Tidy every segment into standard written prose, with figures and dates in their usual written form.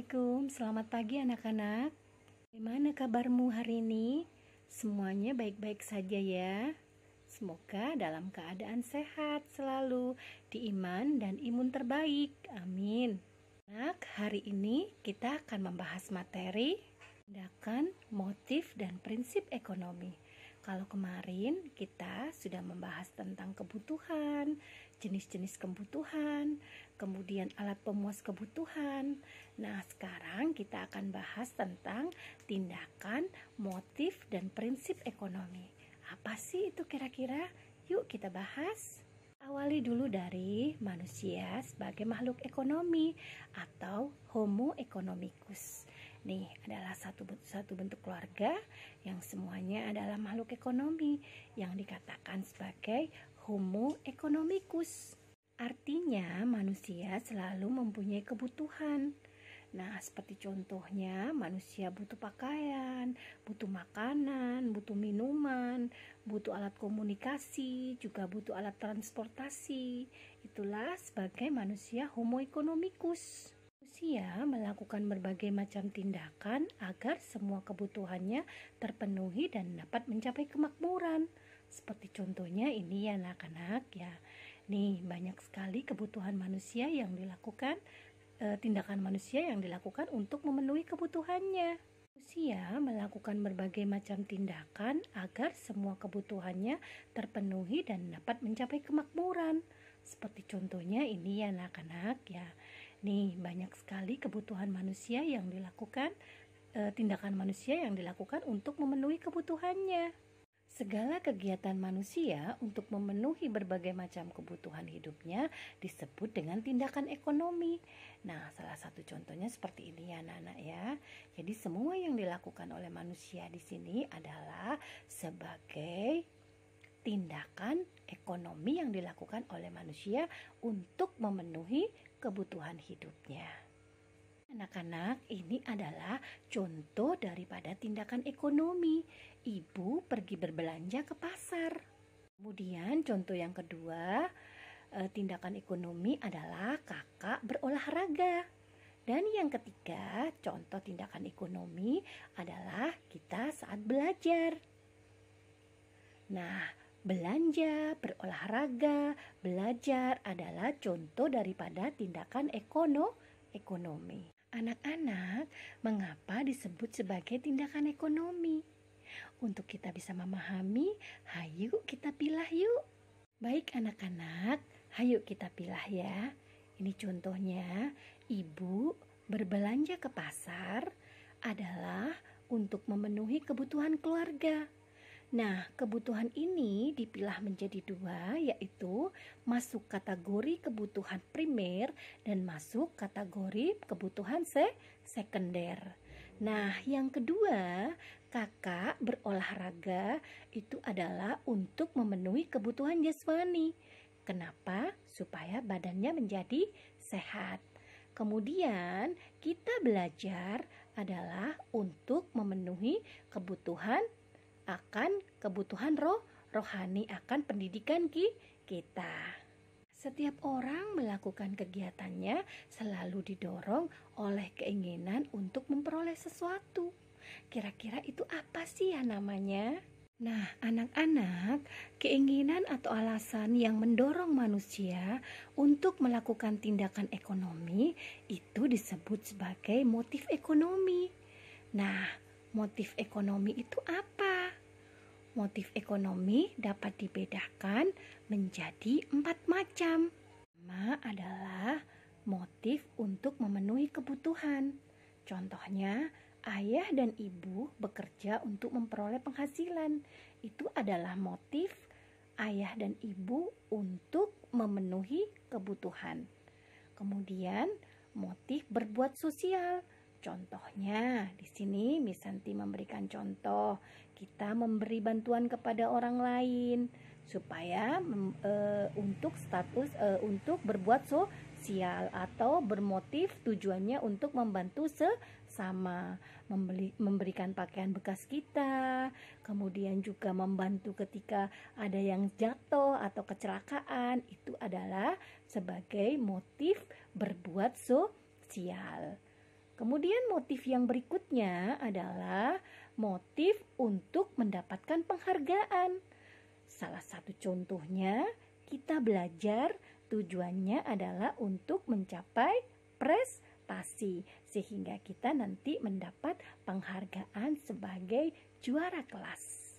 Assalamualaikum, selamat pagi anak-anak. Bagaimana kabarmu hari ini? Semuanya baik-baik saja ya. Semoga dalam keadaan sehat selalu, diiman dan imun terbaik. Amin. Hari ini kita akan membahas materi tindakan, motif, dan prinsip ekonomi. Kalau kemarin kita sudah membahas tentang kebutuhan, jenis-jenis kebutuhan, kemudian alat pemuas kebutuhan. Nah, sekarang kita akan bahas tentang tindakan, motif, dan prinsip ekonomi. Apa sih itu kira-kira? Yuk kita bahas. Awali dulu dari manusia sebagai makhluk ekonomi atau Homo economicus. Nih adalah satu bentuk keluarga yang semuanya adalah makhluk ekonomi yang dikatakan sebagai Homo economicus. Artinya manusia selalu mempunyai kebutuhan. Nah, seperti contohnya manusia butuh pakaian, butuh makanan, butuh minuman, butuh alat komunikasi, juga butuh alat transportasi. Itulah sebagai manusia Homo economicus. Manusia melakukan berbagai macam tindakan agar semua kebutuhannya terpenuhi dan dapat mencapai kemakmuran. Seperti contohnya ini ya anak-anak ya. Nih banyak sekali kebutuhan manusia yang dilakukan, tindakan manusia yang dilakukan untuk memenuhi kebutuhannya. Manusia melakukan berbagai macam tindakan agar semua kebutuhannya terpenuhi dan dapat mencapai kemakmuran. Seperti contohnya ini ya anak-anak ya. Nih banyak sekali kebutuhan manusia yang dilakukan, tindakan manusia yang dilakukan untuk memenuhi kebutuhannya. Segala kegiatan manusia untuk memenuhi berbagai macam kebutuhan hidupnya disebut dengan tindakan ekonomi. Nah, salah satu contohnya seperti ini ya anak-anak ya. Jadi semua yang dilakukan oleh manusia di sini adalah sebagai tindakan ekonomi yang dilakukan oleh manusia untuk memenuhi kebutuhan hidupnya. Anak-anak, ini adalah contoh daripada tindakan ekonomi. Ibu pergi berbelanja ke pasar. Kemudian contoh yang kedua, tindakan ekonomi adalah kakak berolahraga. Dan yang ketiga, contoh tindakan ekonomi adalah kita saat belajar. Nah, belanja, berolahraga, belajar adalah contoh daripada tindakan ekonomi. Anak-anak, mengapa disebut sebagai tindakan ekonomi? Untuk kita bisa memahami, hayu kita pilah yuk. Baik anak-anak, hayu kita pilah ya. Ini contohnya, ibu berbelanja ke pasar adalah untuk memenuhi kebutuhan keluarga. Nah, kebutuhan ini dipilah menjadi dua, yaitu masuk kategori kebutuhan primer dan masuk kategori kebutuhan sekunder. Nah, yang kedua, kakak berolahraga itu adalah untuk memenuhi kebutuhan jasmani. Kenapa? Supaya badannya menjadi sehat. Kemudian, kita belajar adalah untuk memenuhi kebutuhan rohani, akan pendidikan kita. Setiap orang melakukan kegiatannya selalu didorong oleh keinginan untuk memperoleh sesuatu. Kira-kira itu apa sih ya namanya? Nah, anak-anak, keinginan atau alasan yang mendorong manusia untuk melakukan tindakan ekonomi itu disebut sebagai motif ekonomi. Nah, motif ekonomi itu apa? Motif ekonomi dapat dibedakan menjadi 4 macam. Pertama adalah motif untuk memenuhi kebutuhan. Contohnya, ayah dan ibu bekerja untuk memperoleh penghasilan. Itu adalah motif ayah dan ibu untuk memenuhi kebutuhan. Kemudian, motif berbuat sosial. Contohnya, di sini Miss Santi memberikan contoh, kita memberi bantuan kepada orang lain supaya untuk berbuat sosial atau bermotif tujuannya untuk membantu sesama, memberikan pakaian bekas kita, kemudian juga membantu ketika ada yang jatuh atau kecelakaan, itu adalah sebagai motif berbuat sosial. Kemudian motif yang berikutnya adalah motif untuk mendapatkan penghargaan. Salah satu contohnya, kita belajar tujuannya adalah untuk mencapai prestasi, sehingga kita nanti mendapat penghargaan sebagai juara kelas.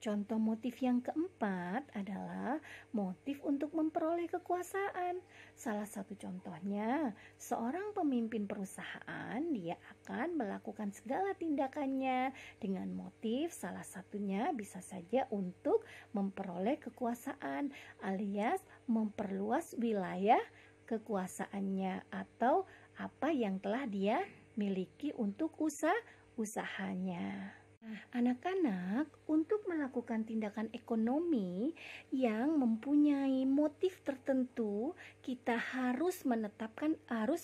Contoh motif yang keempat adalah motif untuk memperoleh kekuasaan. Salah satu contohnya, seorang pemimpin perusahaan, dia akan melakukan segala tindakannya dengan motif salah satunya bisa saja untuk memperoleh kekuasaan alias memperluas wilayah kekuasaannya atau apa yang telah dia miliki untuk usahanya. Nah, anak-anak untuk melakukan tindakan ekonomi yang mempunyai motif tertentu, kita harus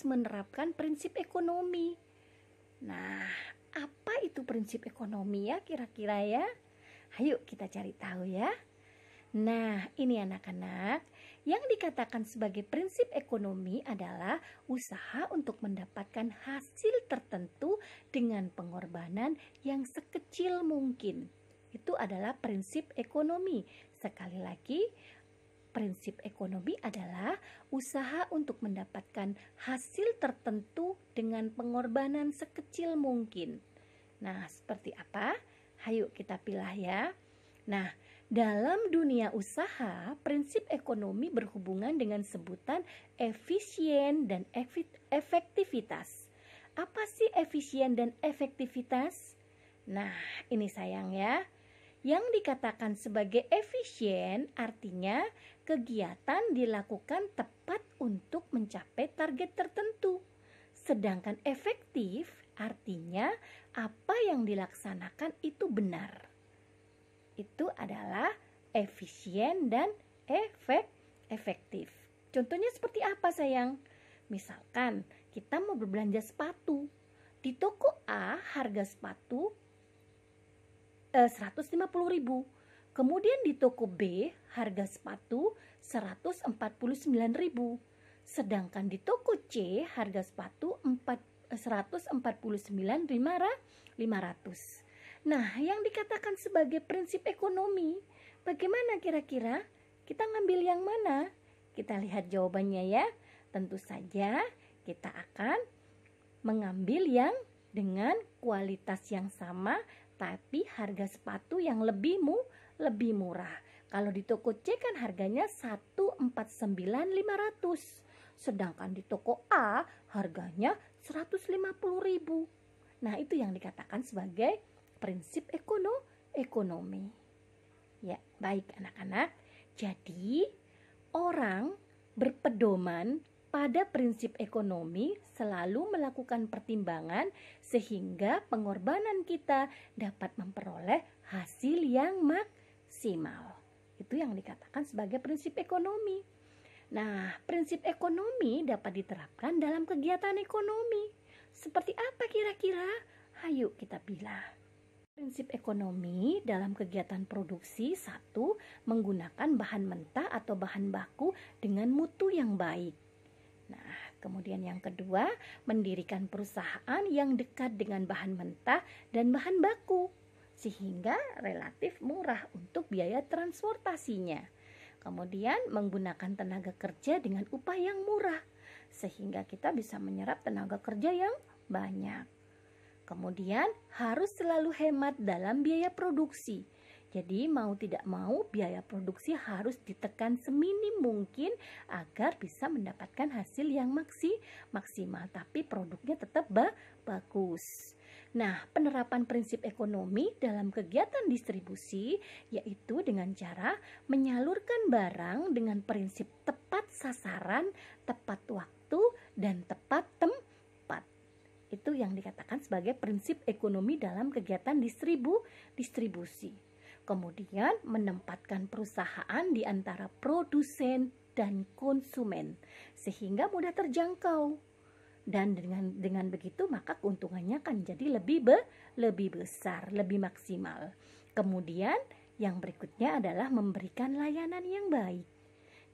menerapkan prinsip ekonomi. Nah, apa itu prinsip ekonomi ya kira-kira ya? Ayo kita cari tahu ya. Nah, ini anak-anak, yang dikatakan sebagai prinsip ekonomi adalah usaha untuk mendapatkan hasil tertentu dengan pengorbanan yang sekecil mungkin. Itu adalah prinsip ekonomi. Sekali lagi, prinsip ekonomi adalah usaha untuk mendapatkan hasil tertentu dengan pengorbanan sekecil mungkin. Nah, seperti apa? Ayo kita pilih ya. Nah, dalam dunia usaha, prinsip ekonomi berhubungan dengan sebutan efisien dan efektivitas. Apa sih efisien dan efektivitas? Nah, ini sayang ya. Yang dikatakan sebagai efisien artinya kegiatan dilakukan tepat untuk mencapai target tertentu. Sedangkan efektif artinya apa yang dilaksanakan itu benar. Itu adalah efisien dan efektif. Contohnya seperti apa sayang? Misalkan kita mau berbelanja sepatu. Di toko A harga sepatu 150.000. Kemudian di toko B harga sepatu 149.000. Sedangkan di toko C harga sepatu 149.500. Nah, yang dikatakan sebagai prinsip ekonomi, bagaimana kira-kira? Kita ngambil yang mana? Kita lihat jawabannya ya. Tentu saja kita akan mengambil yang dengan kualitas yang sama, tapi harga sepatu yang lebih murah. Kalau di toko C kan harganya 149.500. Sedangkan di toko A harganya 150.000. Nah, itu yang dikatakan sebagai prinsip ekonomi. Ya, baik anak-anak. Jadi, orang berpedoman pada prinsip ekonomi selalu melakukan pertimbangan sehingga pengorbanan kita dapat memperoleh hasil yang maksimal. Itu yang dikatakan sebagai prinsip ekonomi. Nah, prinsip ekonomi dapat diterapkan dalam kegiatan ekonomi. Seperti apa kira-kira? Ayo kita pilih. Prinsip ekonomi dalam kegiatan produksi, 1. Menggunakan bahan mentah atau bahan baku dengan mutu yang baik. Nah, kemudian yang kedua, mendirikan perusahaan yang dekat dengan bahan mentah dan bahan baku, sehingga relatif murah untuk biaya transportasinya. Kemudian menggunakan tenaga kerja dengan upah yang murah, sehingga kita bisa menyerap tenaga kerja yang banyak. Kemudian harus selalu hemat dalam biaya produksi. Jadi mau tidak mau biaya produksi harus ditekan seminim mungkin agar bisa mendapatkan hasil yang maksimal, tapi produknya tetap bagus. Nah, penerapan prinsip ekonomi dalam kegiatan distribusi yaitu dengan cara menyalurkan barang dengan prinsip tepat sasaran, tepat waktu, dan tepat tempat. Itu yang dikatakan sebagai prinsip ekonomi dalam kegiatan distribusi. Kemudian menempatkan perusahaan di antara produsen dan konsumen sehingga mudah terjangkau. Dan dengan begitu maka keuntungannya akan jadi lebih besar, lebih maksimal. Kemudian yang berikutnya adalah memberikan layanan yang baik.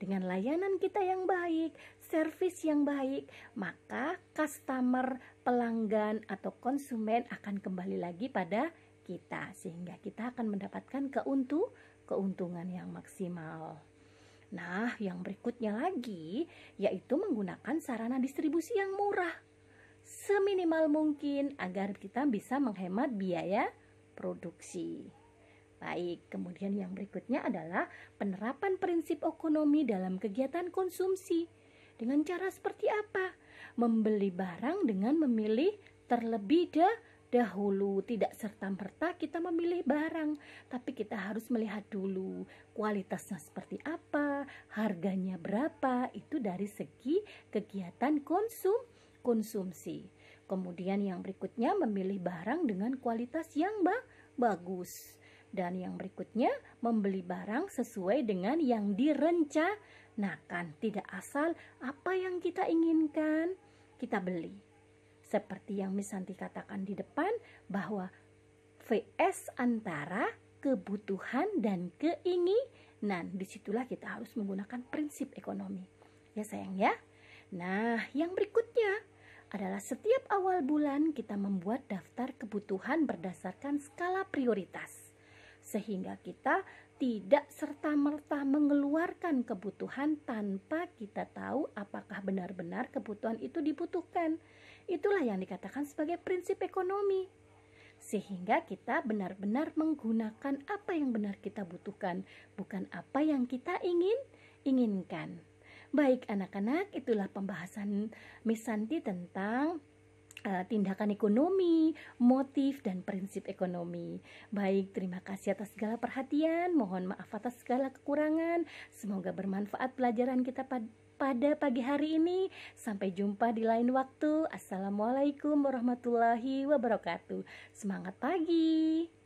Dengan layanan kita yang baik, servis yang baik, maka customer pelanggan atau konsumen akan kembali lagi pada kita, sehingga kita akan mendapatkan keuntungan yang maksimal. Nah, yang berikutnya lagi yaitu menggunakan sarana distribusi yang murah seminimal mungkin agar kita bisa menghemat biaya produksi. Baik, kemudian yang berikutnya adalah penerapan prinsip ekonomi dalam kegiatan konsumsi. Dengan cara seperti apa? Membeli barang dengan memilih terlebih dahulu. Tidak serta-merta kita memilih barang, tapi kita harus melihat dulu kualitasnya seperti apa, harganya berapa, itu dari segi kegiatan konsumsi. Kemudian yang berikutnya memilih barang dengan kualitas yang bagus. Dan yang berikutnya membeli barang sesuai dengan yang direncanakan, tidak asal apa yang kita inginkan kita beli. Seperti yang Miss Santi katakan di depan, bahwa VS antara kebutuhan dan keinginan. Disitulah kita harus menggunakan prinsip ekonomi. Ya sayang ya. Nah, yang berikutnya adalah setiap awal bulan kita membuat daftar kebutuhan berdasarkan skala prioritas, sehingga kita tidak serta-merta mengeluarkan kebutuhan tanpa kita tahu apakah benar-benar kebutuhan itu dibutuhkan. Itulah yang dikatakan sebagai prinsip ekonomi, sehingga kita benar-benar menggunakan apa yang benar kita butuhkan, bukan apa yang kita inginkan. Baik anak-anak, itulah pembahasan Miss Santi tentang tindakan ekonomi, motif, dan prinsip ekonomi. Baik, terima kasih atas segala perhatian. Mohon maaf atas segala kekurangan. Semoga bermanfaat pelajaran kita pada pagi hari ini. Sampai jumpa di lain waktu. Assalamualaikum warahmatullahi wabarakatuh. Semangat pagi.